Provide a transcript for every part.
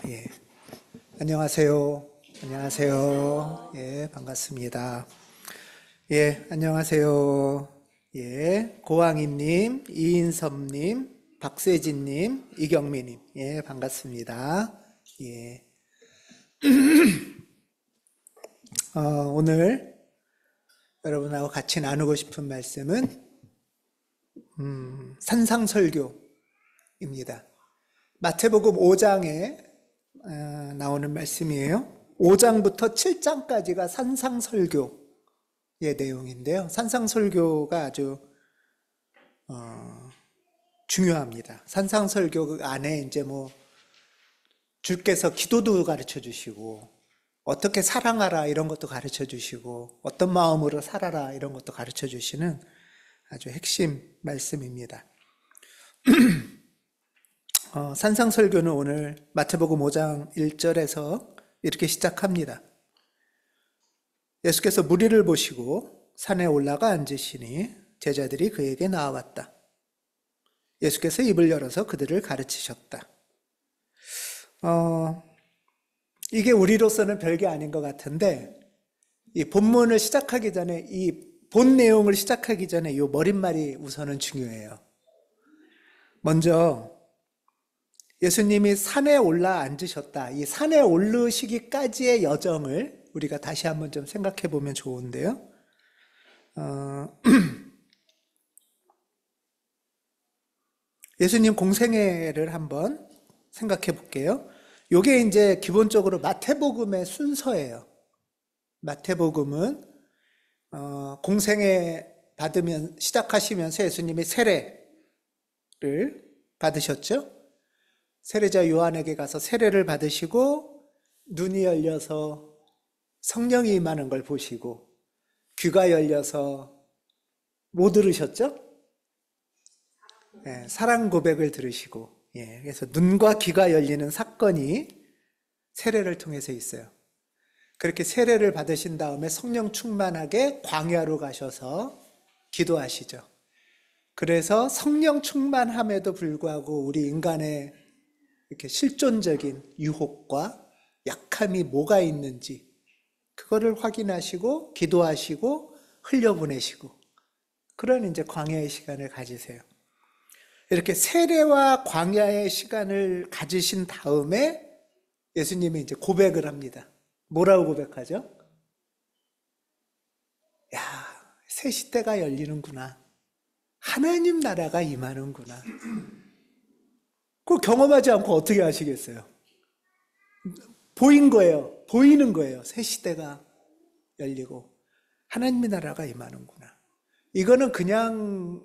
예. 안녕하세요. 안녕하세요. 예, 반갑습니다. 예, 안녕하세요. 예, 고왕임님, 이인섭님, 박세진님, 이경미님. 예, 반갑습니다. 예. 오늘 여러분하고 같이 나누고 싶은 말씀은 산상설교입니다. 마태복음 5장에 나오는 말씀이에요. 5장부터 7장까지가 산상설교의 내용인데요. 산상설교가 아주 중요합니다. 산상설교 안에 이제 주께서 기도도 가르쳐 주시고, 어떻게 사랑하라 이런 것도 가르쳐 주시고, 어떤 마음으로 살아라 이런 것도 가르쳐 주시는 아주 핵심 말씀입니다. 산상설교는 오늘 마태복음 5장 1절에서 이렇게 시작합니다. 예수께서 무리를 보시고 산에 올라가 앉으시니 제자들이 그에게 나아왔다. 예수께서 입을 열어서 그들을 가르치셨다. 이게 우리로서는 별게 아닌 것 같은데, 이 본문을 시작하기 전에, 이 본 내용을 시작하기 전에 이 머릿말이 우선은 중요해요. 먼저 예수님이 산에 올라 앉으셨다. 이 산에 오르시기까지의 여정을 우리가 다시 한번 좀 생각해 보면 좋은데요. 예수님 공생애를 한번 생각해 볼게요. 이게 이제 기본적으로 마태복음의 순서예요. 마태복음은 공생애 받으면 시작하시면서 예수님이 세례를 받으셨죠. 세례자 요한에게 가서 세례를 받으시고 눈이 열려서 성령이 임하는 걸 보시고 귀가 열려서 뭐 들으셨죠? 예, 사랑 고백을 들으시고, 예, 그래서 눈과 귀가 열리는 사건이 세례를 통해서 있어요. 그렇게 세례를 받으신 다음에 성령 충만하게 광야로 가셔서 기도하시죠. 그래서 성령 충만함에도 불구하고 우리 인간의 이렇게 실존적인 유혹과 약함이 뭐가 있는지 그거를 확인하시고 기도하시고 흘려보내시고 그런 이제 광야의 시간을 가지세요. 이렇게 세례와 광야의 시간을 가지신 다음에 예수님이 이제 고백을 합니다. 뭐라고 고백하죠? 야, 새 시대가 열리는구나. 하나님 나라가 임하는구나. 그걸 경험하지 않고 어떻게 아시겠어요? 보인 거예요. 보이는 거예요. 새 시대가 열리고 하나님의 나라가 임하는구나. 이거는 그냥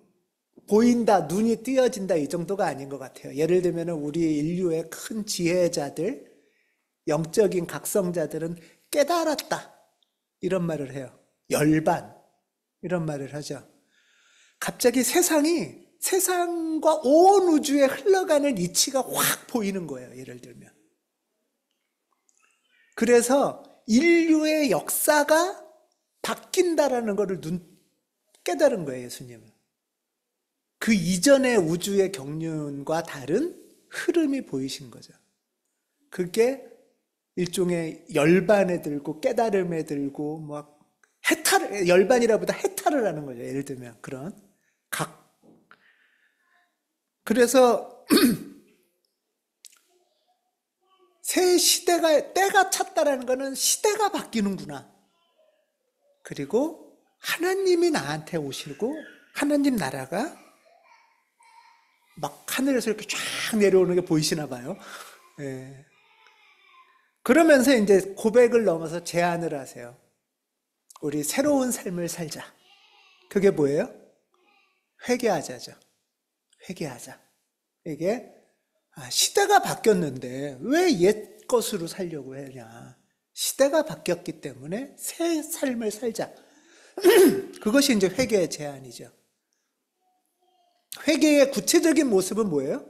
보인다, 눈이 띄어진다 이 정도가 아닌 것 같아요. 예를 들면 우리 인류의 큰 지혜자들, 영적인 각성자들은 깨달았다 이런 말을 해요. 열반 이런 말을 하죠. 갑자기 세상과 온 우주에 흘러가는 이치가 확 보이는 거예요. 예를 들면. 그래서 인류의 역사가 바뀐다라는 것을 깨달은 거예요. 예수님은. 그 이전의 우주의 경륜과 다른 흐름이 보이신 거죠. 그게 일종의 열반에 들고 깨달음에 들고 열반이라보다 해탈을 하는 거죠. 예를 들면 그런 그래서 새 시대가 때가 찼다라는 것은 시대가 바뀌는구나. 그리고 하나님이 나한테 오시고 하나님 나라가 막 하늘에서 이렇게 쫙 내려오는 게 보이시나 봐요. 예. 그러면서 이제 고백을 넘어서 제안을 하세요. 우리 새로운 삶을 살자. 그게 뭐예요? 회개하자죠. 회개하자. 이게 시대가 바뀌었는데 왜 옛 것으로 살려고 하냐. 시대가 바뀌었기 때문에 새 삶을 살자. 그것이 이제 회개의 제안이죠. 회개의 구체적인 모습은 뭐예요?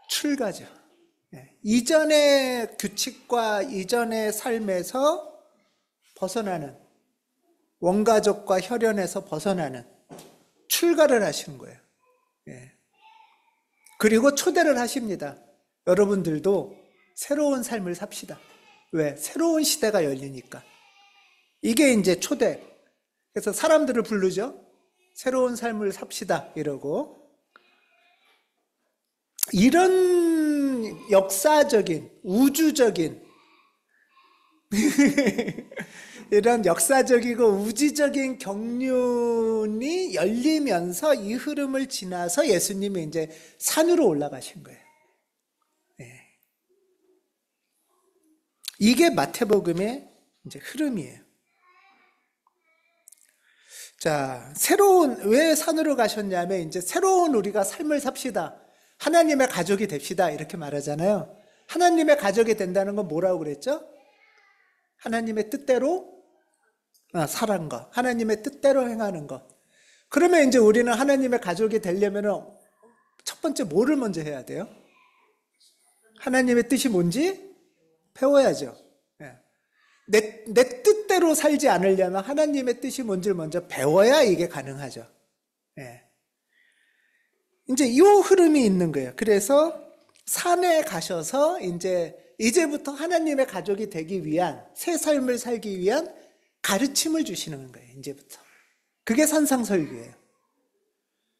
출가죠. 이전의 규칙과 이전의 삶에서 벗어나는, 원가족과 혈연에서 벗어나는 출가를 하시는 거예요. 그리고 초대를 하십니다. 여러분들도 새로운 삶을 삽시다. 왜? 새로운 시대가 열리니까. 이게 이제 초대. 그래서 사람들을 부르죠. 새로운 삶을 삽시다. 이러고. 이런 역사적인, 우주적인, 이런 역사적이고 우주적인 경륜이 열리면서 이 흐름을 지나서 예수님이 이제 산으로 올라가신 거예요. 네. 이게 마태복음의 이제 흐름이에요. 자, 왜 산으로 가셨냐면 이제 새로운 우리가 삶을 삽시다. 하나님의 가족이 됩시다. 이렇게 말하잖아요. 하나님의 가족이 된다는 건 뭐라고 그랬죠? 하나님의 뜻대로 살아가는 것, 하나님의 뜻대로 행하는 것. 그러면 이제 우리는 하나님의 가족이 되려면 첫 번째 뭐를 먼저 해야 돼요? 하나님의 뜻이 뭔지 배워야죠. 내 뜻대로 살지 않으려면 하나님의 뜻이 뭔지를 먼저 배워야 이게 가능하죠. 이제 이 흐름이 있는 거예요. 그래서 산에 가셔서 이제부터 하나님의 가족이 되기 위한, 새 삶을 살기 위한 가르침을 주시는 거예요. 이제부터. 그게 산상설교예요.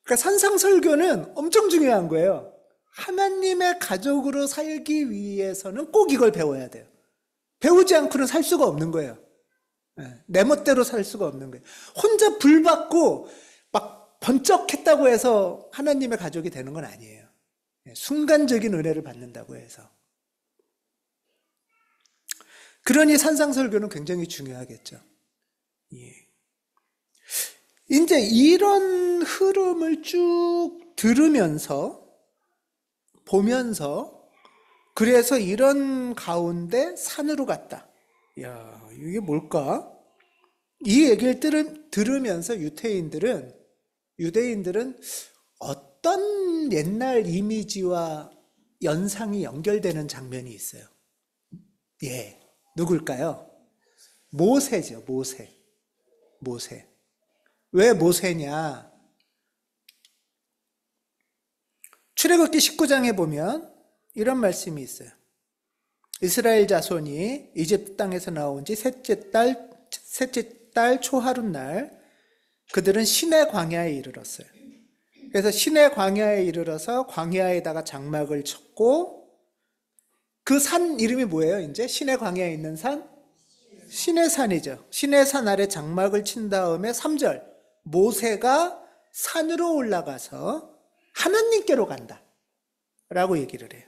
그러니까 산상설교는 엄청 중요한 거예요. 하나님의 가족으로 살기 위해서는 꼭 이걸 배워야 돼요. 배우지 않고는 살 수가 없는 거예요. 내 멋대로 살 수가 없는 거예요. 혼자 불 받고 막 번쩍했다고 해서 하나님의 가족이 되는 건 아니에요. 순간적인 은혜를 받는다고 해서. 그러니 산상설교는 굉장히 중요하겠죠. 이제 이런 흐름을 쭉 들으면서, 보면서, 그래서 이런 가운데 산으로 갔다. 야, 이게 뭘까? 이 얘기를 들으면서 유대인들은 어떤 옛날 이미지와 연상이 연결되는 장면이 있어요. 누굴까요? 모세죠, 모세. 왜 모세냐? 출애굽기 19장에 보면 이런 말씀이 있어요. 이스라엘 자손이 이집트 땅에서 나온 지 셋째 달 초하룻날 그들은 시내 광야에 이르렀어요. 그래서 시내 광야에 이르러서 광야에다가 장막을 쳤고, 그 산 이름이 뭐예요? 이제 시내 광야에 있는 산? 시내산이죠. 시내산 아래 장막을 친 다음에 3절, 모세가 산으로 올라가서 하나님께로 간다 라고 얘기를 해요.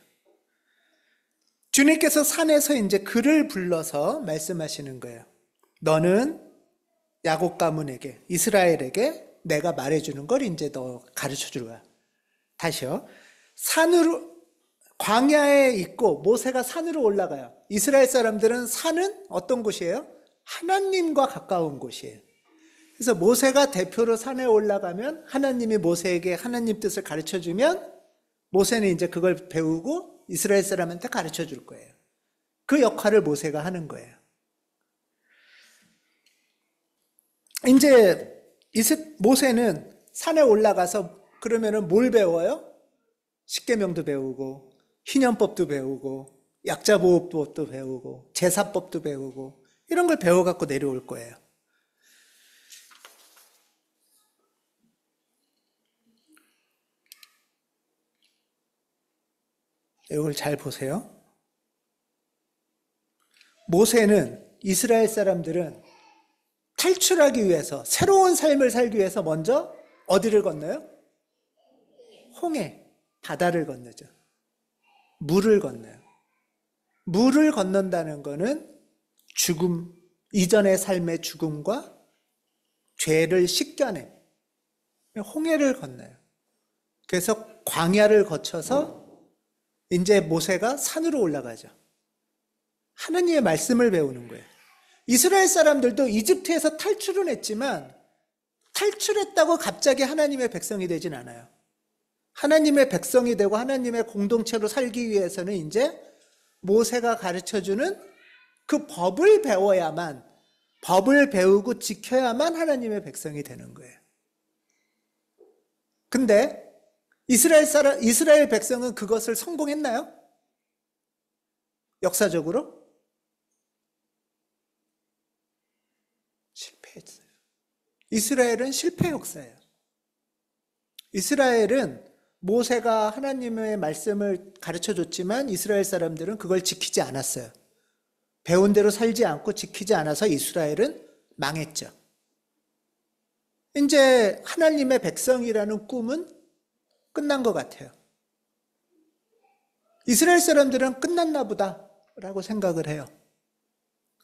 주님께서 산에서 이제 그를 불러서 말씀하시는 거예요. 너는 야곱 가문에게, 이스라엘에게 내가 말해주는 걸 이제 너 가르쳐 줄 거야. 다시요. 광야에 있고 모세가 산으로 올라가요. 이스라엘 사람들은 산은 어떤 곳이에요? 하나님과 가까운 곳이에요. 그래서 모세가 대표로 산에 올라가면 하나님이 모세에게 하나님 뜻을 가르쳐 주면 모세는 이제 그걸 배우고 이스라엘 사람한테 가르쳐 줄 거예요. 그 역할을 모세가 하는 거예요. 이제 모세는 산에 올라가서 그러면은 뭘 배워요? 십계명도 배우고 희년법도 배우고 약자보호법도 배우고 제사법도 배우고 이런 걸 배워갖고 내려올 거예요. 이걸 잘 보세요. 모세는, 이스라엘 사람들은 탈출하기 위해서, 새로운 삶을 살기 위해서 먼저 어디를 건너요? 홍해, 바다를 건너죠. 물을 건너요. 물을 건넌다는 것은 죽음, 이전의 삶의 죽음과 죄를 씻겨내 홍해를 건너요. 그래서 광야를 거쳐서 이제 모세가 산으로 올라가죠. 하나님의 말씀을 배우는 거예요. 이스라엘 사람들도 이집트에서 탈출은 했지만 탈출했다고 갑자기 하나님의 백성이 되진 않아요. 하나님의 백성이 되고 하나님의 공동체로 살기 위해서는 이제 모세가 가르쳐주는 그 법을 배워야만, 법을 배우고 지켜야만 하나님의 백성이 되는 거예요. 근데 이스라엘 백성은 그것을 성공했나요? 역사적으로? 실패했어요. 이스라엘은 실패 역사예요. 이스라엘은 모세가 하나님의 말씀을 가르쳐 줬지만 이스라엘 사람들은 그걸 지키지 않았어요. 배운 대로 살지 않고 지키지 않아서 이스라엘은 망했죠. 이제 하나님의 백성이라는 꿈은 끝난 것 같아요. 이스라엘 사람들은 끝났나 보다 라고 생각을 해요.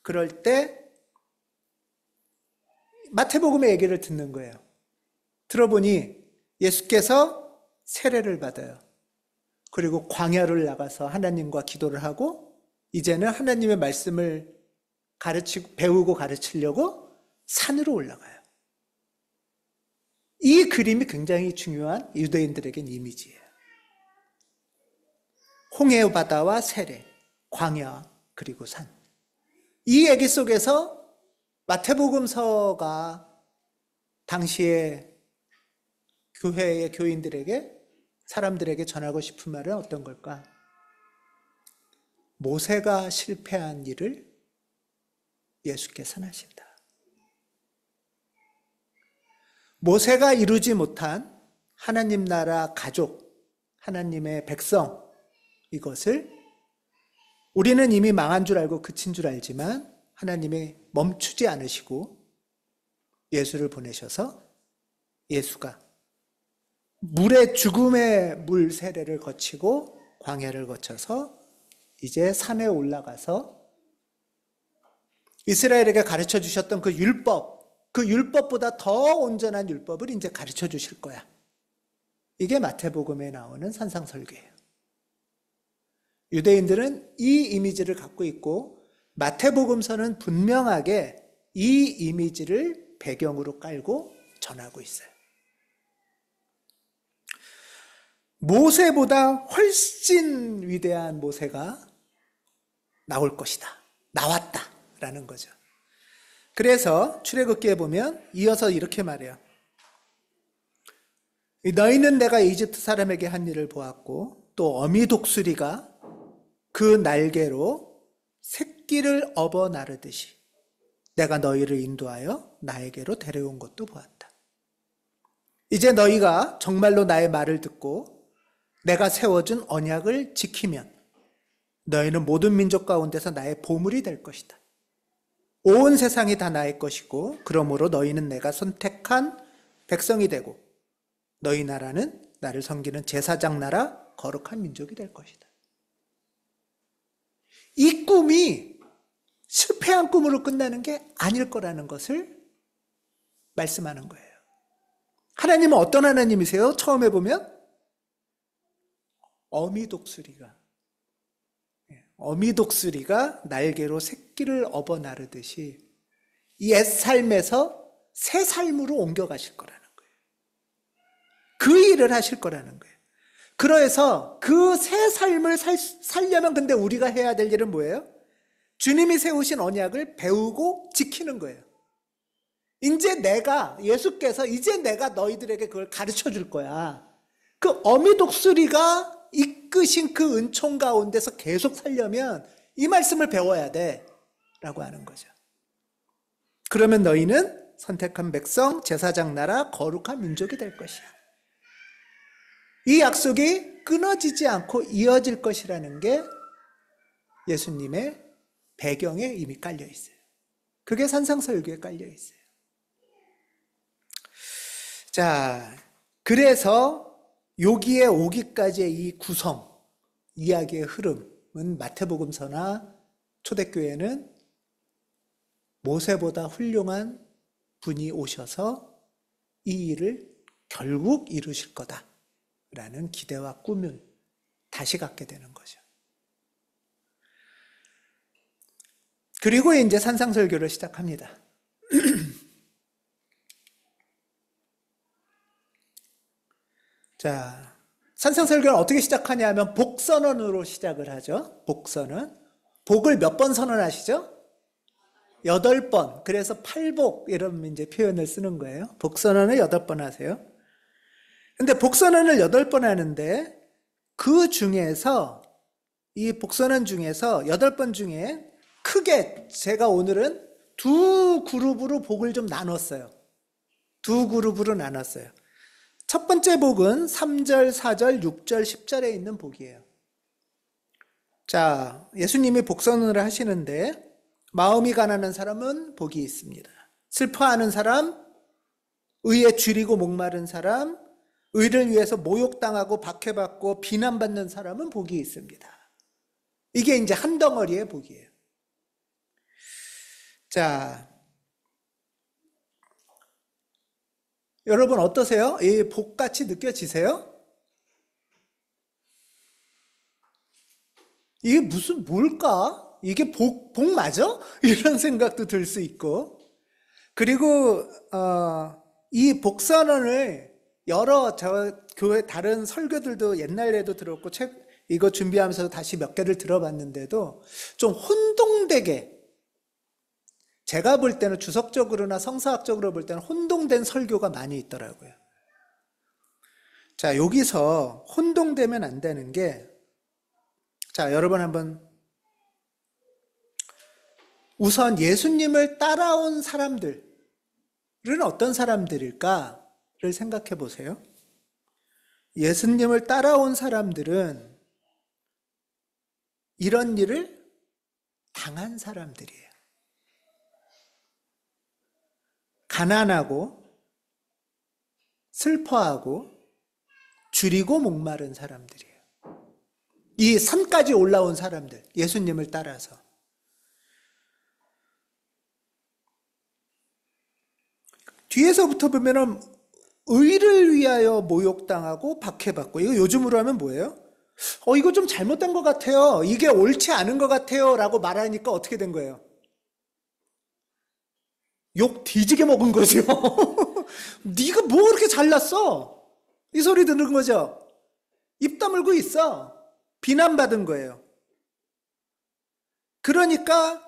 그럴 때 마태복음의 얘기를 듣는 거예요. 들어보니 예수께서 세례를 받아요. 그리고 광야를 나가서 하나님과 기도를 하고 이제는 하나님의 말씀을 배우고 가르치려고 산으로 올라가요. 이 그림이 굉장히 중요한 유대인들에겐 이미지예요. 홍해 바다와 세례, 광야, 그리고 산. 이 얘기 속에서 마태복음서가 당시에 교회의 교인들에게, 사람들에게 전하고 싶은 말은 어떤 걸까? 모세가 실패한 일을 예수께서는 하신다. 모세가 이루지 못한 하나님 나라 가족, 하나님의 백성, 이것을 우리는 이미 망한 줄 알고 그친 줄 알지만 하나님이 멈추지 않으시고 예수를 보내셔서 예수가 물의 죽음의 물 세례를 거치고 광야를 거쳐서 이제 산에 올라가서 이스라엘에게 가르쳐 주셨던 그 율법보다 더 온전한 율법을 이제 가르쳐 주실 거야. 이게 마태복음에 나오는 산상설교예요. 유대인들은 이 이미지를 갖고 있고 마태복음서는 분명하게 이 이미지를 배경으로 깔고 전하고 있어요. 모세보다 훨씬 위대한 모세가 나올 것이다. 나왔다라는 거죠. 그래서 출애굽기에 보면 이어서 이렇게 말해요. 너희는 내가 이집트 사람에게 한 일을 보았고 또 어미 독수리가 그 날개로 새끼를 업어 나르듯이 내가 너희를 인도하여 나에게로 데려온 것도 보았다. 이제 너희가 정말로 나의 말을 듣고 내가 세워준 언약을 지키면 너희는 모든 민족 가운데서 나의 보물이 될 것이다. 온 세상이 다 나의 것이고 그러므로 너희는 내가 선택한 백성이 되고 너희 나라는 나를 섬기는 제사장 나라 거룩한 민족이 될 것이다. 이 꿈이 실패한 꿈으로 끝나는 게 아닐 거라는 것을 말씀하는 거예요. 하나님은 어떤 하나님이세요? 처음에 보면 어미 독수리가 날개로 새끼를 업어 나르듯이 옛 삶에서 새 삶으로 옮겨가실 거라는 거예요. 그 일을 하실 거라는 거예요. 그래서 그 새 삶을 살려면 근데 우리가 해야 될 일은 뭐예요? 주님이 세우신 언약을 배우고 지키는 거예요. 예수께서 이제 내가 너희들에게 그걸 가르쳐 줄 거야. 그 어미 독수리가 이끄신 그 은총 가운데서 계속 살려면 이 말씀을 배워야 돼 라고 하는 거죠. 그러면 너희는 선택한 백성, 제사장 나라, 거룩한 민족이 될 것이야. 이 약속이 끊어지지 않고 이어질 것이라는 게 예수님의 배경에 이미 깔려 있어요. 그게 산상설교에 깔려 있어요. 자, 그래서 여기에 오기까지의 이 구성, 이야기의 흐름은 마태복음서나 초대교회는 모세보다 훌륭한 분이 오셔서 이 일을 결국 이루실 거다라는 기대와 꿈을 다시 갖게 되는 거죠. 그리고 이제 산상설교를 시작합니다. 자, 산상설교는 어떻게 시작하냐 하면 복선언으로 시작을 하죠. 복선언. 복을 몇 번 선언하시죠? 8번. 그래서 팔복 이런 이제 표현을 쓰는 거예요. 복선언을 8번 하세요. 근데 복선언을 8번 하는데 그 중에서 이 복선언 중에서 8번 중에 크게 제가 오늘은 두 그룹으로 복을 좀 나눴어요. 두 그룹으로 나눴어요. 첫 번째 복은 3절, 4절, 6절, 10절에 있는 복이에요. 자, 예수님이 복선언을 하시는데 마음이 가난한 사람은 복이 있습니다. 슬퍼하는 사람, 의에 줄이고 목마른 사람, 의를 위해서 모욕당하고 박해받고 비난받는 사람은 복이 있습니다. 이게 이제 한 덩어리의 복이에요. 자, 여러분 어떠세요? 이 복같이 느껴지세요? 이게 무슨 뭘까? 이게 복 맞아? 이런 생각도 들 수 있고. 그리고 이 복선언을 여러 저 교회 다른 설교들도 옛날에도 들었고 이거 준비하면서 다시 몇 개를 들어봤는데도 좀 혼동되게, 제가 볼 때는 주석적으로나 성서학적으로 볼 때는 혼동된 설교가 많이 있더라고요. 자, 여기서 혼동되면 안 되는 게, 자, 여러분 한번 우선 예수님을 따라온 사람들은 어떤 사람들일까를 생각해 보세요. 예수님을 따라온 사람들은 이런 일을 당한 사람들이에요. 가난하고 슬퍼하고 줄이고 목마른 사람들이에요. 이 산까지 올라온 사람들, 예수님을 따라서. 뒤에서부터 보면은 의를 위하여 모욕당하고 박해받고, 이거 요즘으로 하면 뭐예요? 이거 좀 잘못된 것 같아요. 이게 옳지 않은 것 같아요. 라고 말하니까 어떻게 된 거예요? 욕 뒤지게 먹은 거죠. 네가 뭐 그렇게 잘났어? 이 소리 듣는 거죠. 입 다물고 있어. 비난받은 거예요. 그러니까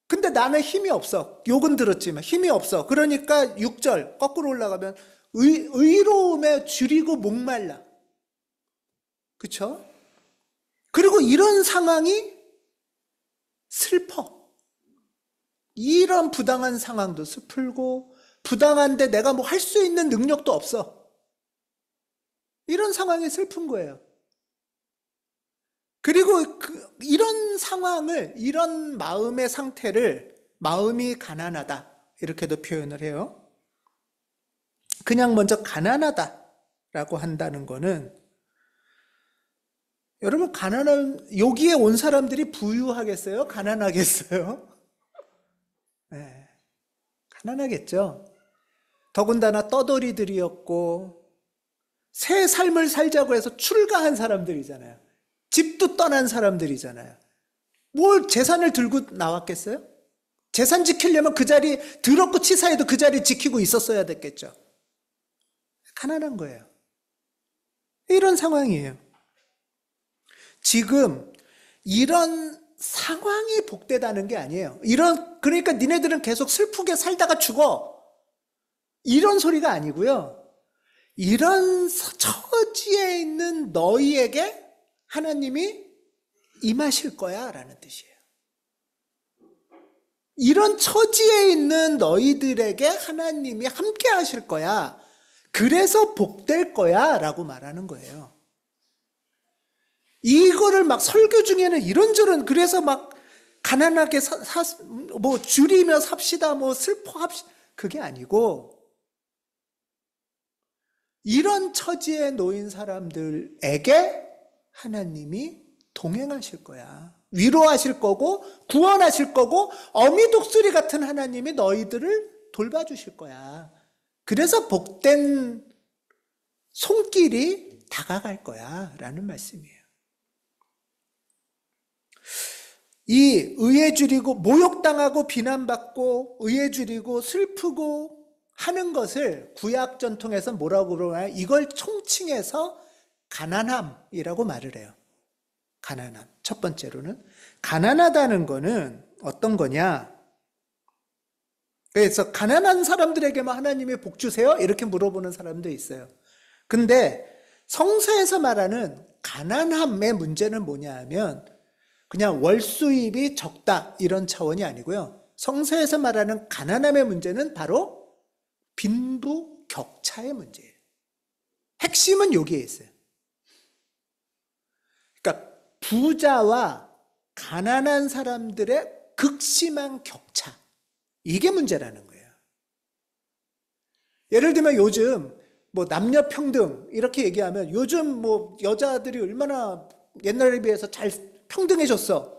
근데 나는 힘이 없어. 욕은 들었지만 힘이 없어. 그러니까 6절 거꾸로 올라가면 의로움에 줄이고 목말라. 그렇죠? 그리고 이런 상황이 슬퍼. 이런 부당한 상황도 슬프고, 부당한데 내가 뭐 할 수 있는 능력도 없어. 이런 상황이 슬픈 거예요. 그리고 이런 상황을, 이런 마음의 상태를 마음이 가난하다 이렇게도 표현을 해요. 그냥 먼저 가난하다라고 한다는 거는, 여러분 여기에 온 사람들이 부유하겠어요? 가난하겠어요? 네, 가난하겠죠. 더군다나 떠돌이들이었고 새 삶을 살자고 해서 출가한 사람들이잖아요. 집도 떠난 사람들이잖아요. 뭘 재산을 들고 나왔겠어요? 재산 지키려면 그 자리, 더럽고 치사해도 그 자리 지키고 있었어야 됐겠죠. 가난한 거예요. 이런 상황이에요. 지금 이런 상황이 복되다는 게 아니에요. 그러니까 니네들은 계속 슬프게 살다가 죽어. 이런 소리가 아니고요. 이런 처지에 있는 너희에게 하나님이 임하실 거야 라는 뜻이에요. 이런 처지에 있는 너희들에게 하나님이 함께 하실 거야. 그래서 복될 거야 라고 말하는 거예요. 이거를 막 설교 중에는 이런저런, 그래서 막 가난하게 뭐 줄이며 삽시다, 뭐 슬퍼합시다, 그게 아니고, 이런 처지에 놓인 사람들에게 하나님이 동행하실 거야. 위로하실 거고 구원하실 거고 어미 독수리 같은 하나님이 너희들을 돌봐주실 거야. 그래서 복된 손길이 다가갈 거야 라는 말씀이에요. 이 의에 줄이고 모욕당하고 비난받고 의에 줄이고 슬프고 하는 것을 구약 전통에서 뭐라고 그러나요? 이걸 총칭해서 가난함이라고 말을 해요. 가난함. 첫 번째로는 가난하다는 거는 어떤 거냐? 그래서 가난한 사람들에게만 하나님이 복 주세요? 이렇게 물어보는 사람도 있어요. 근데 성서에서 말하는 가난함의 문제는 뭐냐 하면 그냥 월 수입이 적다 이런 차원이 아니고요. 성서에서 말하는 가난함의 문제는 바로 빈부격차의 문제예요. 핵심은 여기에 있어요. 그러니까 부자와 가난한 사람들의 극심한 격차, 이게 문제라는 거예요. 예를 들면 요즘 뭐 남녀 평등 이렇게 얘기하면 요즘 뭐 여자들이 얼마나 옛날에 비해서 잘 평등해졌어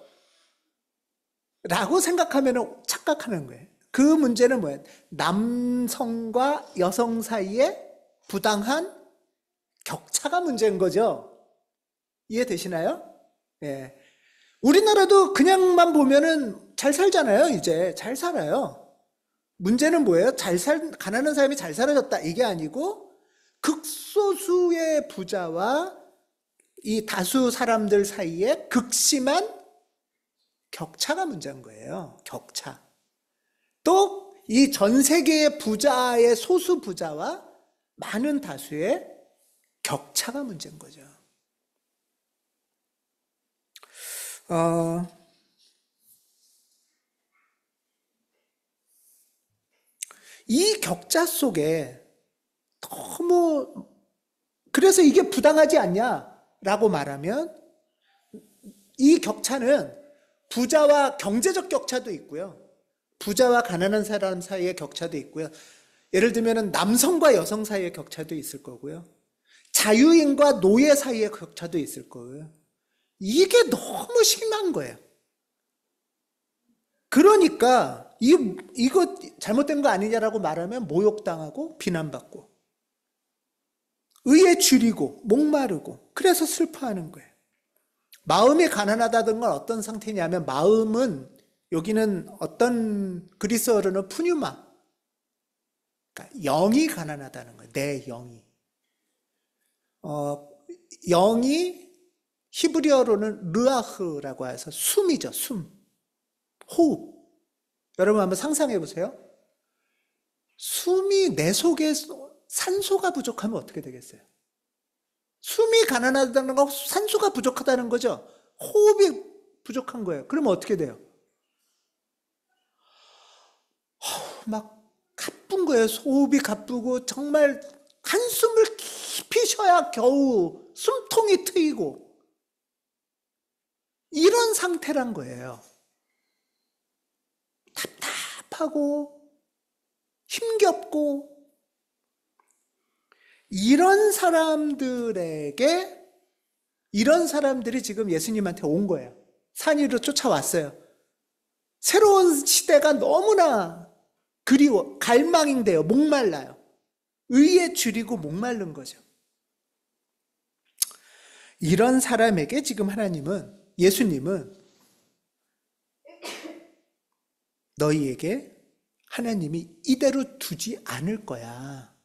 라고 생각하면 착각하는 거예요. 그 문제는 뭐예요? 남성과 여성 사이에 부당한 격차가 문제인 거죠. 이해되시나요? 예. 우리나라도 그냥만 보면은 잘 살잖아요. 이제 잘 살아요. 문제는 뭐예요? 가난한 사람이 잘 살아졌다 이게 아니고 극소수의 부자와 이 다수 사람들 사이에 극심한 격차가 문제인 거예요. 격차. 또 이 전 세계의 부자의 소수 부자와 많은 다수의 격차가 문제인 거죠. 이 격차 속에 너무 그래서 이게 부당하지 않냐라고 말하면 이 격차는 부자와 경제적 격차도 있고요. 부자와 가난한 사람 사이의 격차도 있고요. 예를 들면 남성과 여성 사이의 격차도 있을 거고요. 자유인과 노예 사이의 격차도 있을 거고요. 이게 너무 심한 거예요. 그러니까 이거 잘못된 거 아니냐라고 말하면 모욕당하고 비난받고 의에 줄이고 목마르고 그래서 슬퍼하는 거예요. 마음이 가난하다는 건 어떤 상태냐면 마음은 여기는 어떤 그리스어로는 푸뉴마, 그러니까 영이 가난하다는 거예요. 내 영이. 영이 히브리어로는 르아흐라고 해서 숨이죠. 숨. 호흡. 여러분 한번 상상해 보세요. 숨이 내 속에 산소가 부족하면 어떻게 되겠어요? 숨이 가난하다는 건 산소가 부족하다는 거죠. 호흡이 부족한 거예요. 그러면 어떻게 돼요? 막 가쁜 거예요. 호흡이 가쁘고 정말 한숨을 깊이 쉬어야 겨우 숨통이 트이고 이런 상태란 거예요. 답답하고 힘겹고 이런 사람들이 지금 예수님한테 온 거예요. 산 위로 쫓아왔어요. 새로운 시대가 너무나 그리워 갈망인데요. 목말라요. 의에 줄이고 목마른 거죠. 이런 사람에게 지금 예수님은 너희에게 하나님이 이대로 두지 않을 거야.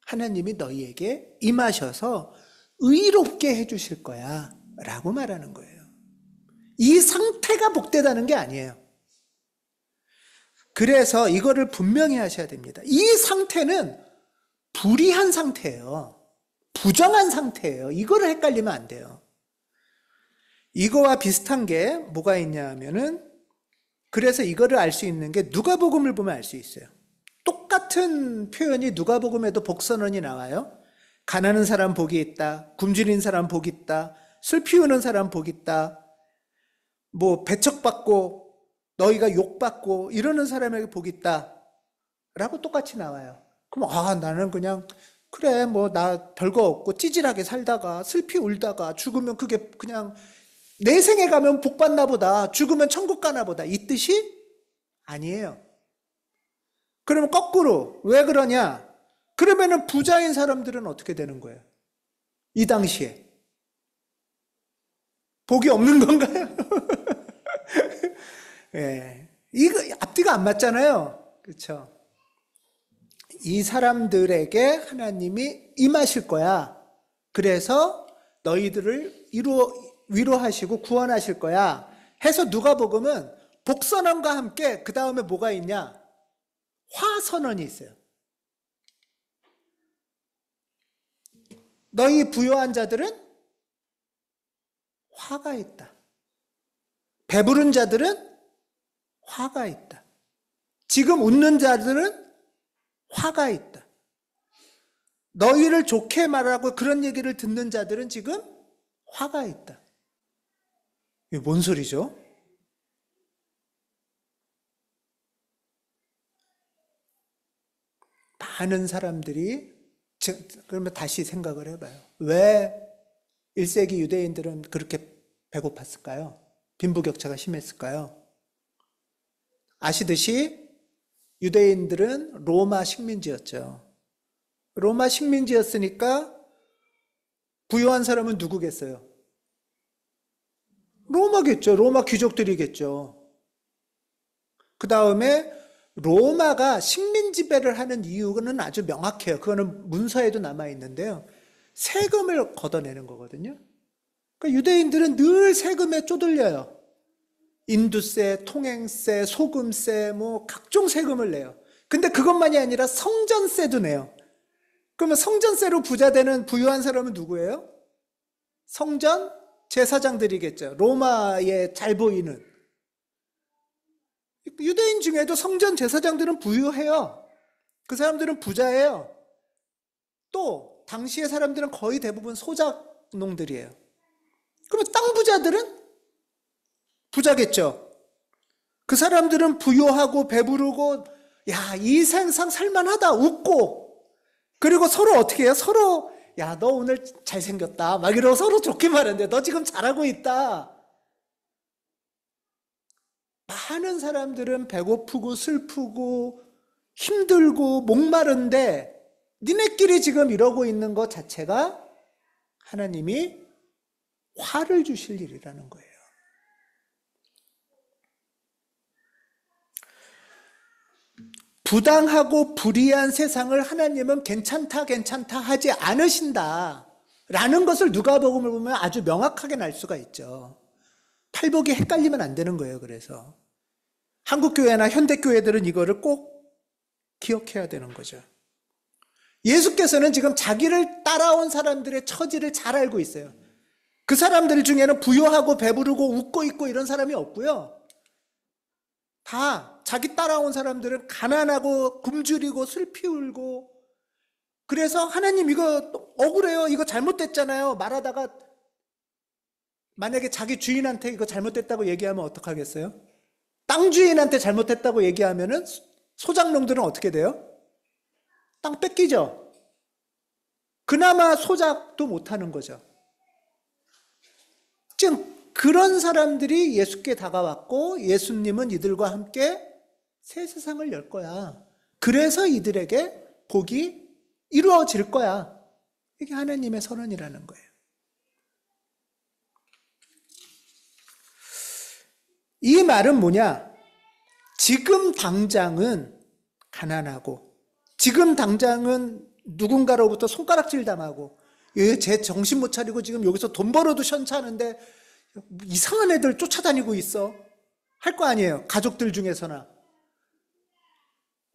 하나님이 너희에게 임하셔서 의롭게 해주실 거야 라고 말하는 거예요. 이 상태가 복되다는 게 아니에요. 그래서 이거를 분명히 하셔야 됩니다. 이 상태는 불의한 상태예요. 부정한 상태예요. 이거를 헷갈리면 안 돼요. 이거와 비슷한 게 뭐가 있냐 하면은 그래서 이거를 알 수 있는 게 누가복음을 보면 알 수 있어요. 똑같은 표현이 누가복음에도 복선언이 나와요. 가난한 사람 복이 있다. 굶주린 사람 복이 있다. 슬피 우는 사람 복이 있다. 뭐 배척받고 너희가 욕받고 이러는 사람에게 복이 있다. 라고 똑같이 나와요. 그럼 나는 그냥 그래 뭐 나 별거 없고 찌질하게 살다가 슬피 울다가 죽으면 그게 그냥 내 생에 가면 복 받나 보다. 죽으면 천국 가나 보다. 이 뜻이 아니에요. 그러면 거꾸로 왜 그러냐? 그러면은 부자인 사람들은 어떻게 되는 거예요? 이 당시에 복이 없는 건가요? 예, 이거 앞뒤가 안 맞잖아요. 그렇죠? 이 사람들에게 하나님이 임하실 거야. 그래서 너희들을 위로하시고 구원하실 거야. 해서 누가복음은 복선언과 함께 그 다음에 뭐가 있냐? 화선언이 있어요. 너희 부요한 자들은 화가 있다. 배부른 자들은 화가 있다. 지금 웃는 자들은 화가 있다. 너희를 좋게 말하고 그런 얘기를 듣는 자들은 지금 화가 있다. 이게 뭔 소리죠? 많은 사람들이, 그러면 다시 생각을 해봐요. 왜 1세기 유대인들은 그렇게 배고팠을까요? 빈부격차가 심했을까요? 아시듯이 유대인들은 로마 식민지였죠. 로마 식민지였으니까 부유한 사람은 누구겠어요? 로마겠죠. 로마 귀족들이겠죠. 그 다음에 로마가 식민 지배를 하는 이유는 아주 명확해요. 그거는 문서에도 남아 있는데요. 세금을 걷어내는 거거든요. 그러니까 유대인들은 늘 세금에 쪼들려요. 인두세, 통행세, 소금세, 뭐 각종 세금을 내요. 근데 그것만이 아니라 성전세도 내요. 그러면 성전세로 부자 되는 부유한 사람은 누구예요? 성전 제사장들이겠죠. 로마에 잘 보이는. 유대인 중에도 성전 제사장들은 부유해요. 그 사람들은 부자예요. 또 당시의 사람들은 거의 대부분 소작농들이에요. 그러면 땅 부자들은 부자겠죠. 그 사람들은 부유하고 배부르고 야, 이 세상 살만하다 웃고, 그리고 서로 어떻게 해요? 서로 야, 너 오늘 잘생겼다 막 이러고 서로 좋게 말하는데 너 지금 잘하고 있다. 많은 사람들은 배고프고 슬프고 힘들고 목마른데 니네끼리 지금 이러고 있는 것 자체가 하나님이 화를 주실 일이라는 거예요. 부당하고 불의한 세상을 하나님은 괜찮다 하지 않으신다 라는 것을 누가복음을 보면 아주 명확하게 날 수가 있죠. 팔복이 헷갈리면 안 되는 거예요. 그래서 한국교회나 현대교회들은 이거를 꼭 기억해야 되는 거죠. 예수께서는 지금 자기를 따라온 사람들의 처지를 잘 알고 있어요. 그 사람들 중에는 부유하고 배부르고 웃고 있고 이런 사람이 없고요. 다 자기 따라온 사람들은 가난하고 굶주리고 슬피 울고, 그래서 하나님 이거 억울해요. 이거 잘못됐잖아요. 말하다가 만약에 자기 주인한테 이거 잘못됐다고 얘기하면 어떡하겠어요? 땅 주인한테 잘못했다고 얘기하면은 소작농들은 어떻게 돼요? 땅 뺏기죠. 그나마 소작도 못하는 거죠. 지금 그런 사람들이 예수께 다가왔고 예수님은 이들과 함께 새 세상을 열 거야. 그래서 이들에게 복이 이루어질 거야. 이게 하나님의 선언이라는 거예요. 이 말은 뭐냐? 지금 당장은 가난하고, 지금 당장은 누군가로부터 손가락질 당하고, 제 정신 못 차리고 지금 여기서 돈 벌어도 현찮은데 이상한 애들 쫓아다니고 있어. 할 거 아니에요. 가족들 중에서나.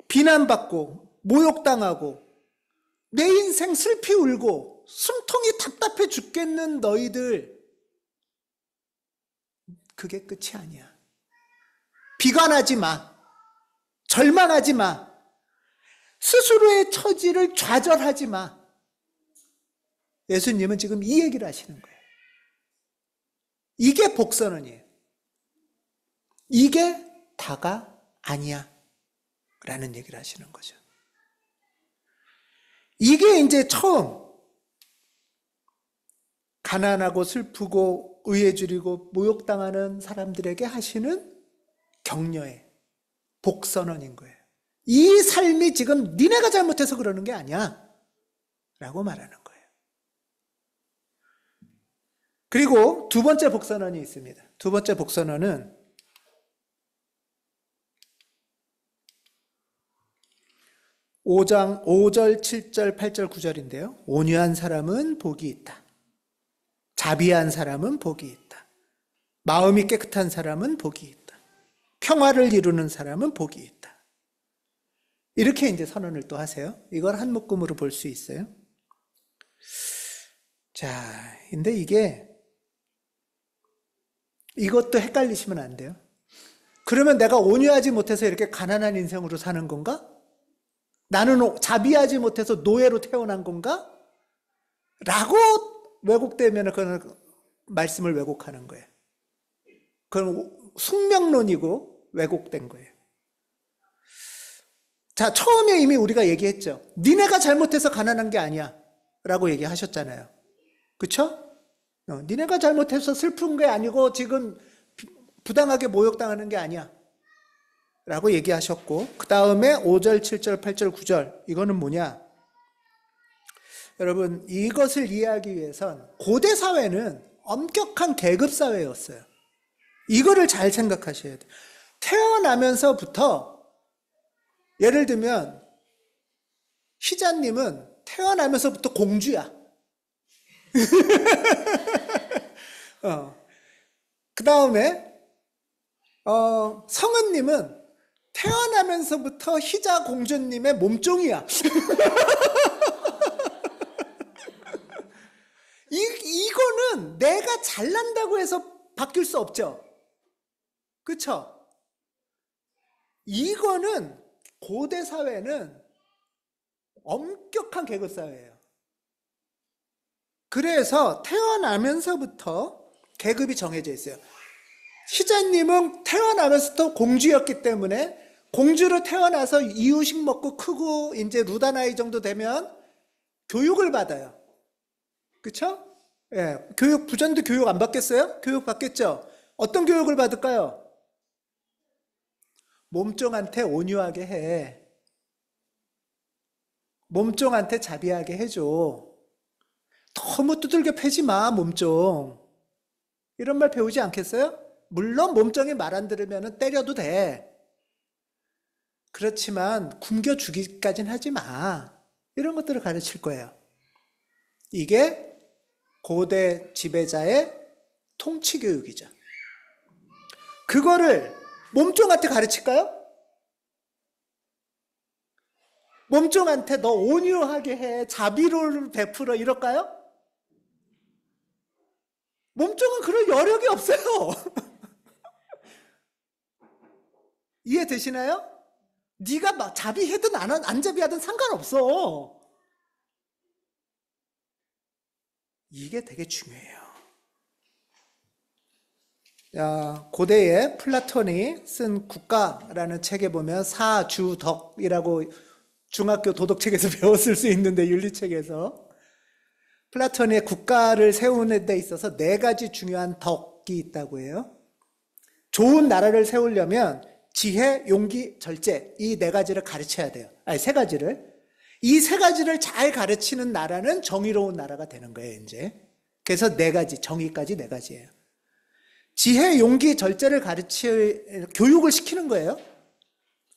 비난받고 모욕당하고 내 인생 슬피 울고 숨통이 답답해 죽겠는 너희들, 그게 끝이 아니야. 비관하지 마. 절망하지 마. 스스로의 처지를 좌절하지 마. 예수님은 지금 이 얘기를 하시는 거예요. 이게 복선언이에요. 이게 다가 아니야 라는 얘기를 하시는 거죠. 이게 이제 처음 가난하고 슬프고 의에 줄이고 모욕당하는 사람들에게 하시는 격려의 복선언인 거예요. 이 삶이 지금 니네가 잘못해서 그러는 게 아니야 라고 말하는 거예요. 그리고 두 번째 복선언이 있습니다. 두 번째 복선언은 5장 5절, 7절, 8절, 9절인데요. 온유한 사람은 복이 있다. 자비한 사람은 복이 있다. 마음이 깨끗한 사람은 복이 있다. 평화를 이루는 사람은 복이 있다. 이렇게 이제 선언을 또 하세요. 이걸 한 묶음으로 볼 수 있어요. 자, 근데 이것도 헷갈리시면 안 돼요. 그러면 내가 온유하지 못해서 이렇게 가난한 인생으로 사는 건가? 나는 자비하지 못해서 노예로 태어난 건가? 라고 왜곡되면 그건 말씀을 왜곡하는 거예요. 그건 숙명론이고 왜곡된 거예요. 자, 처음에 이미 우리가 얘기했죠. 니네가 잘못해서 가난한 게 아니야 라고 얘기하셨잖아요. 그쵸? 니네가 잘못해서 슬픈 게 아니고 지금 부당하게 모욕당하는 게 아니야 라고 얘기하셨고, 그 다음에 5절, 7절, 8절, 9절 이거는 뭐냐? 여러분, 이것을 이해하기 위해선 고대 사회는 엄격한 계급 사회였어요. 이거를 잘 생각하셔야 돼요. 태어나면서부터, 예를 들면 희자님은 태어나면서부터 공주야. 그 다음에 성은님은 태어나면서부터 희자 공주님의 몸종이야. 이거는 내가 잘난다고 해서 바뀔 수 없죠. 그쵸? 이거는 고대 사회는 엄격한 계급 사회예요. 그래서 태어나면서부터 계급이 정해져 있어요. 희자님은 태어나면서부터 공주였기 때문에 공주로 태어나서 이유식 먹고 크고 이제 루다 나이 정도 되면 교육을 받아요. 그쵸? 예, 교육, 부전도 교육 안 받겠어요? 교육 받겠죠? 어떤 교육을 받을까요? 몸종한테 온유하게 해. 몸종한테 자비하게 해줘. 너무 두들겨 패지 마, 몸종. 이런 말 배우지 않겠어요? 물론 몸종이 말 안 들으면 때려도 돼. 그렇지만 굶겨 죽이기까지는 하지 마. 이런 것들을 가르칠 거예요. 이게 고대 지배자의 통치 교육이죠. 그거를 몸종한테 가르칠까요? 몸종한테 너 온유하게 해, 자비를 베풀어 이럴까요? 몸종은 그럴 여력이 없어요. 이해되시나요? 네가 막 자비하든 안 자비하든 상관없어. 이게 되게 중요해요. 고대에 플라톤이 쓴 국가라는 책에 보면 사주덕이라고 중학교 도덕책에서 배웠을 수 있는데, 윤리책에서 플라톤의 국가를 세우는 데 있어서 4가지 중요한 덕이 있다고 해요. 좋은 나라를 세우려면 지혜, 용기, 절제, 이 4가지를 가르쳐야 돼요. 아니, 3가지를. 이 3가지를 잘 가르치는 나라는 정의로운 나라가 되는 거예요, 이제. 그래서 4가지, 정의까지 4가지예요. 지혜, 용기, 절제를 교육을 시키는 거예요.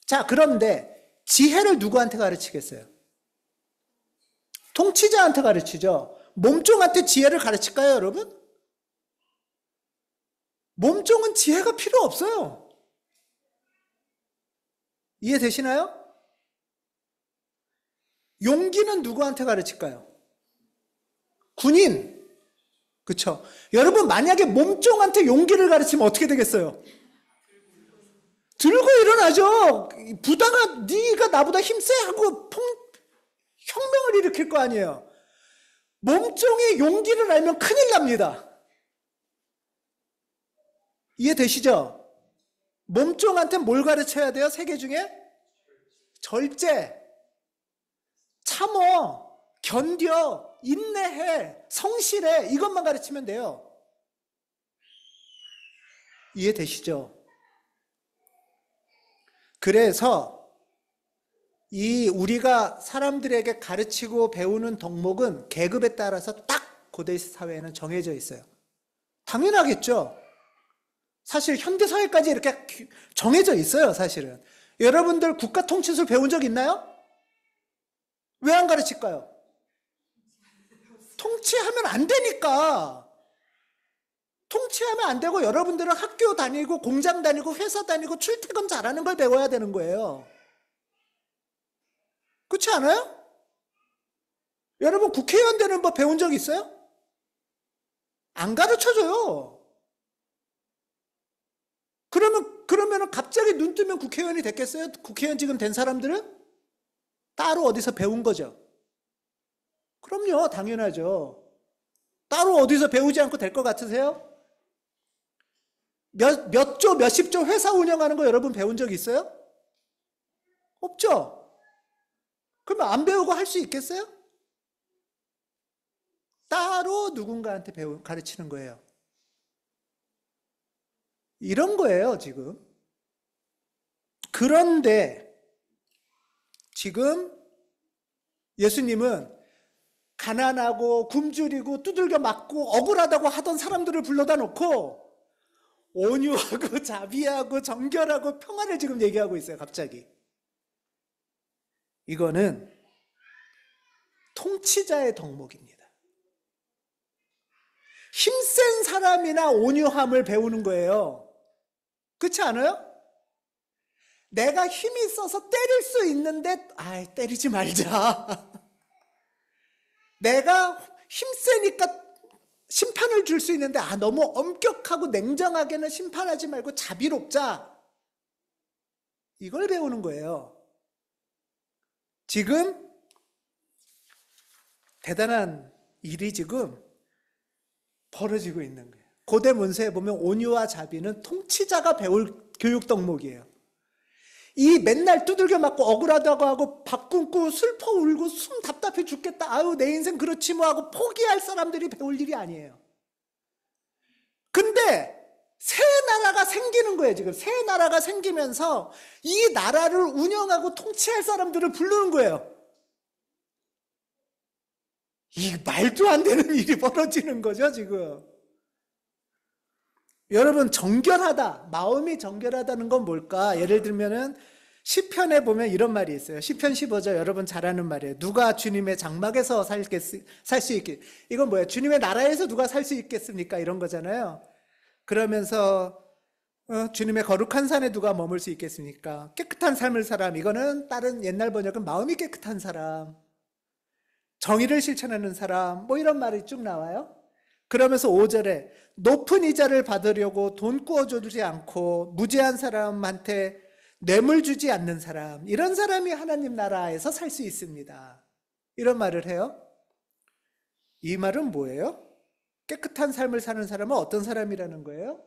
자, 그런데 지혜를 누구한테 가르치겠어요? 통치자한테 가르치죠. 몸종한테 지혜를 가르칠까요, 여러분? 몸종은 지혜가 필요 없어요. 이해되시나요? 용기는 누구한테 가르칠까요? 군인. 그쵸? 여러분, 만약에 몸종한테 용기를 가르치면 어떻게 되겠어요? 들고 일어나죠. 네가 나보다 힘세 하고 혁명을 일으킬 거 아니에요. 몸종의 용기를 알면 큰일 납니다. 이해되시죠? 몸종한테 뭘 가르쳐야 돼요? 3개 중에? 절제, 참어, 견뎌, 인내해, 성실해, 이것만 가르치면 돼요. 이해되시죠? 그래서 우리가 사람들에게 가르치고 배우는 덕목은 계급에 따라서 딱 고대 사회에는 정해져 있어요. 당연하겠죠. 사실 현대사회까지 이렇게 정해져 있어요, 사실은. 여러분들 국가 통치술 배운 적 있나요? 왜 안 가르칠까요? 통치하면 안 되니까. 통치하면 안 되고 여러분들은 학교 다니고 공장 다니고 회사 다니고 출퇴근 잘하는 걸 배워야 되는 거예요. 그렇지 않아요? 여러분 국회의원 되는 법 배운 적 있어요? 안 가르쳐줘요. 그러면 갑자기 눈 뜨면 국회의원이 됐겠어요? 국회의원 지금 된 사람들은? 따로 어디서 배운 거죠? 그럼요, 당연하죠. 따로 어디서 배우지 않고 될 것 같으세요? 몇 조, 몇십 조 회사 운영하는 거 여러분 배운 적 있어요? 없죠? 그러면 안 배우고 할 수 있겠어요? 따로 누군가한테 가르치는 거예요. 이런 거예요, 지금. 그런데 지금 예수님은 가난하고 굶주리고 두들겨 맞고 억울하다고 하던 사람들을 불러다 놓고 온유하고 자비하고 정결하고 평화를 지금 얘기하고 있어요, 갑자기. 이거는 통치자의 덕목입니다. 힘센 사람이나 온유함을 배우는 거예요. 그렇지 않아요? 내가 힘이 있어서 때릴 수 있는데 때리지 말자. 내가 힘세니까 심판을 줄 수 있는데 너무 엄격하고 냉정하게는 심판하지 말고 자비롭자. 이걸 배우는 거예요. 지금 대단한 일이 지금 벌어지고 있는 거예요. 고대 문서에 보면 온유와 자비는 통치자가 배울 교육 덕목이에요. 이 맨날 두들겨 맞고 억울하다고 하고 밥 굶고 슬퍼 울고 숨 답답해 죽겠다. 아유 내 인생 그렇지 뭐 하고 포기할 사람들이 배울 일이 아니에요. 근데 새 나라가 생기는 거예요. 지금 새 나라가 생기면서 이 나라를 운영하고 통치할 사람들을 부르는 거예요. 이 말도 안 되는 일이 벌어지는 거죠, 지금. 여러분, 정결하다, 마음이 정결하다는 건 뭘까? 예를 들면은 시편에 보면 이런 말이 있어요. 시편 15절 여러분 잘 아는 말이에요. 누가 주님의 장막에서 살 수 있겠? 이건 뭐예요? 주님의 나라에서 누가 살 수 있겠습니까? 이런 거잖아요. 그러면서 주님의 거룩한 산에 누가 머물 수 있겠습니까? 깨끗한 삶을 사람. 이거는 다른 옛날 번역은 마음이 깨끗한 사람, 정의를 실천하는 사람, 뭐 이런 말이 쭉 나와요. 그러면서 5절에 높은 이자를 받으려고 돈 꾸어주지 않고 무죄한 사람한테 뇌물 주지 않는 사람, 이런 사람이 하나님 나라에서 살 수 있습니다. 이런 말을 해요. 이 말은 뭐예요? 깨끗한 삶을 사는 사람은 어떤 사람이라는 거예요?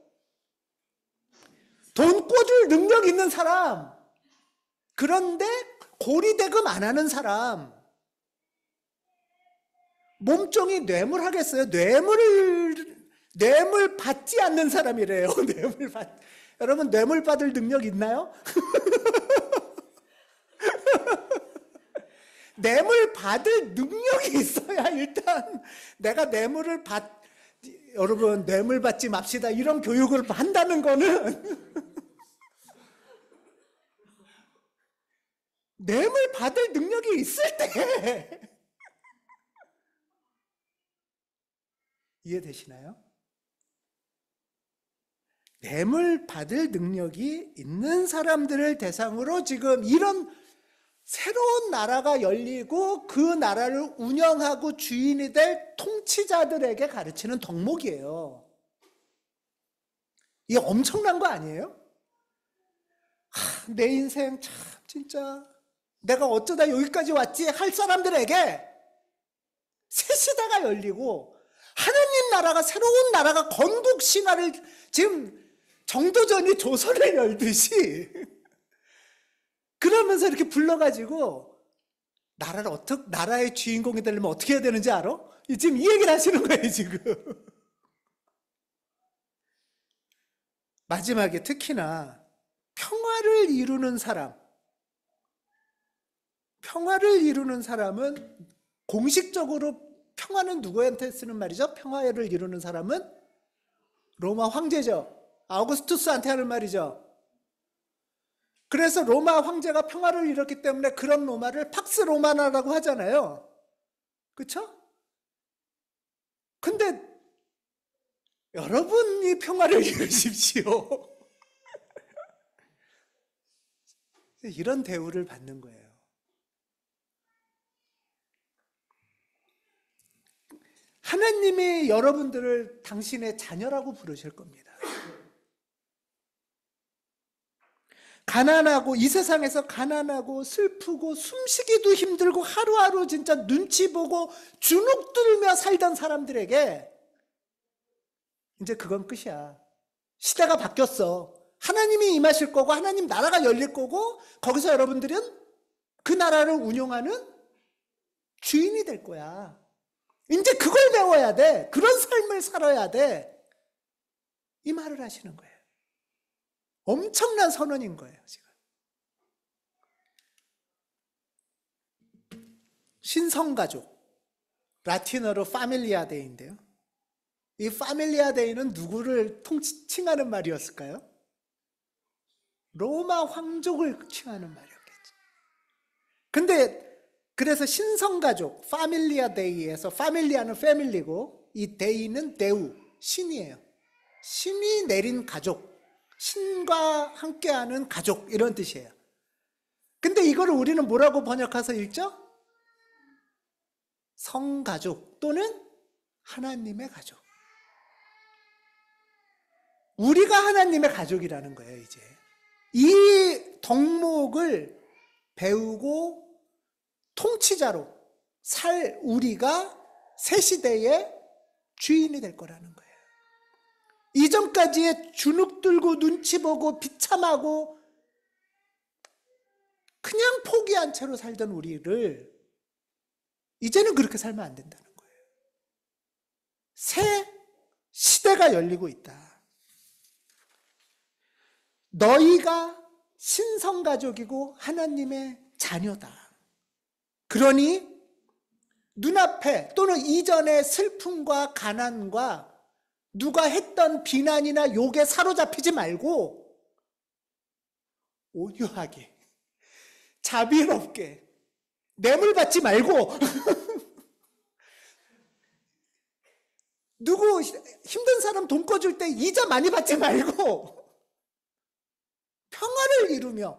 돈 꿔줄 능력 있는 사람, 그런데 고리대금 안 하는 사람, 몸종이 뇌물하겠어요? 뇌물 받지 않는 사람이래요. 여러분 뇌물 받을 능력 있나요? 뇌물 받을 능력이 있어야 일단 내가 여러분 뇌물 받지 맙시다 이런 교육을 한다는 거는 뇌물 받을 능력이 있을 때 이해되시나요? 뇌물 받을 능력이 있는 사람들을 대상으로 지금 이런 새로운 나라가 열리고 그 나라를 운영하고 주인이 될 통치자들에게 가르치는 덕목이에요. 이게 엄청난 거 아니에요? 내 인생 참 진짜 내가 어쩌다 여기까지 왔지 할 사람들에게 새 시대가 열리고 하나님 나라가, 새로운 나라가, 건국 신화를 지금 정도전이 조선을 열듯이 그러면서 이렇게 불러가지고 나라의 주인공이 되려면 어떻게 해야 되는지 알아? 지금 이 얘기를 하시는 거예요, 지금. 마지막에 특히나 평화를 이루는 사람은 공식적으로 평화는 누구한테 쓰는 말이죠? 평화를 이루는 사람은 로마 황제죠. 아우구스투스한테 하는 말이죠. 그래서 로마 황제가 평화를 이뤘기 때문에 그런 로마를 팍스 로마나라고 하잖아요. 그렇죠? 근데 여러분이 평화를 이루십시오. 이런 대우를 받는 거예요. 하나님이 여러분들을 당신의 자녀라고 부르실 겁니다. 가난하고, 이 세상에서 가난하고 슬프고 숨쉬기도 힘들고 하루하루 진짜 눈치 보고 주눅 들며 살던 사람들에게 이제 그건 끝이야. 시대가 바뀌었어. 하나님이 임하실 거고 하나님 나라가 열릴 거고 거기서 여러분들은 그 나라를 운용하는 주인이 될 거야. 이제 그걸 배워야 돼. 그런 삶을 살아야 돼. 이 말을 하시는 거예요. 엄청난 선언인 거예요, 지금. 신성가족, 라틴어로 파밀리아 데이인데요. 이 파밀리아 데이는 누구를 칭하는 말이었을까요? 로마 황족을 칭하는 말이었겠죠. 근데 그래서 신성가족, 파밀리아 데이에서 파밀리아는 패밀리고 이 데이는 데우, 신이에요. 신이 내린 가족, 신과 함께하는 가족 이런 뜻이에요. 근데 이거를 우리는 뭐라고 번역해서 읽죠? 성가족 또는 하나님의 가족. 우리가 하나님의 가족이라는 거예요, 이제. 이 덕목을 배우고 통치자로 살 우리가 새 시대의 주인이 될 거라는 거예요. 이전까지의 주눅 들고 눈치 보고 비참하고 그냥 포기한 채로 살던 우리를 이제는 그렇게 살면 안 된다는 거예요. 새 시대가 열리고 있다. 너희가 신성가족이고 하나님의 자녀다. 그러니 눈앞에 또는 이전의 슬픔과 가난과 누가 했던 비난이나 욕에 사로잡히지 말고 온유하게 자비롭게 뇌물 받지 말고 누구 힘든 사람 돈 꺼줄 때 이자 많이 받지 말고 평화를 이루며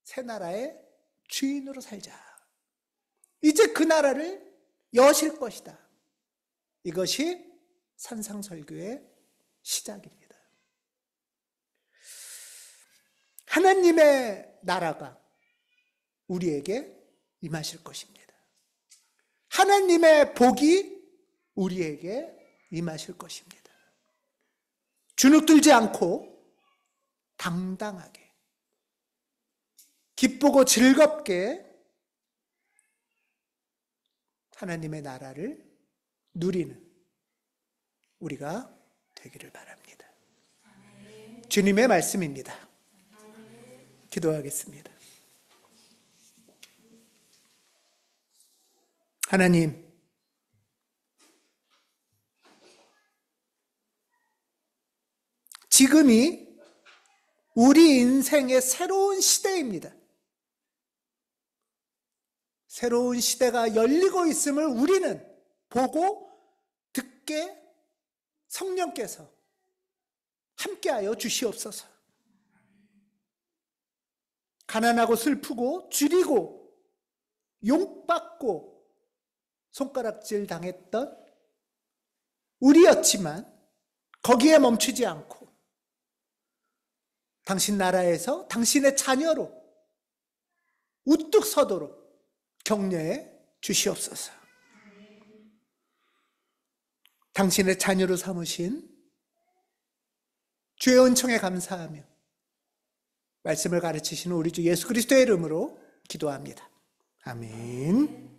새 나라의 주인으로 살자. 이제 그 나라를 여실 것이다. 이것이 산상설교의 시작입니다. 하나님의 나라가 우리에게 임하실 것입니다. 하나님의 복이 우리에게 임하실 것입니다. 주눅들지 않고 당당하게 기쁘고 즐겁게 하나님의 나라를 누리는 우리가 되기를 바랍니다. 주님의 말씀입니다. 기도하겠습니다. 하나님, 지금이 우리 인생의 새로운 시대입니다. 새로운 시대가 열리고 있음을 우리는 보고 듣게 성령께서 함께하여 주시옵소서. 가난하고 슬프고 줄이고 욕받고 손가락질 당했던 우리였지만 거기에 멈추지 않고 당신 나라에서 당신의 자녀로 우뚝 서도록 격려해 주시옵소서. 당신의 자녀로 삼으신 주의 은총에 감사하며 말씀을 가르치시는 우리 주 예수 그리스도의 이름으로 기도합니다. 아멘.